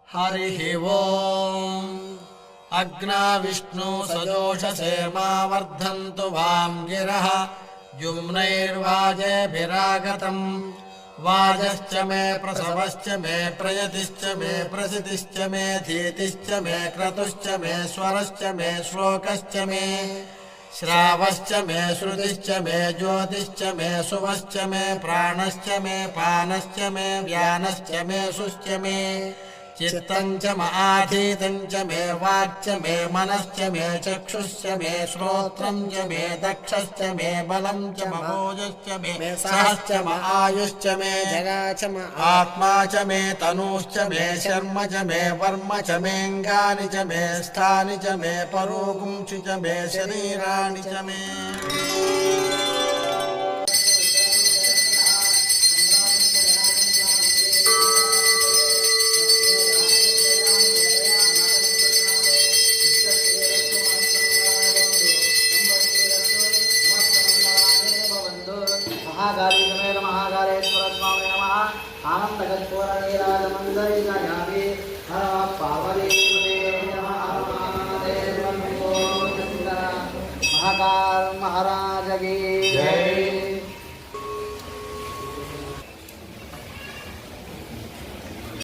हरिः ओम् अग्ना विष्णु सजोषसे मा वर्धन्तु वां गिरः युम्नैर्वाजेभिरागतम् वाजश्च मे प्रसवश्च मे प्रयतिश्च मे प्रसितिश्च मे धीतिश्च मे क्रतुश्च मे स्वरश्च मे श्लोकश्च मे श्रावश्च मे श्रुतिश्च मे ज्योतिश्च मे सुवश्च मे प्राणश्च मे पानश्च मे व्यानश्च मे शुश्च मे चित्तं च आधीतं च मे वाक्च मे मनश्च मे चक्षुश्च मे श्रोत्रं च मे दक्षश्च मे बलं च ममोजश्च मे सहश्च म आयुश्च मे जगा च म आत्मा च मे तनूश्च मे शर्म च मे वर्म च मेऽङ्गानि च मे स्थानि च मे परोगुंसि च मे शरीराणि च मे महाकाली समेत महाकालेश्वर स्वामी नमः आनंदकर्पूरनीराजमंदरिकायामि हर पार्वतीपते नमः महाकाल महाराज की जय।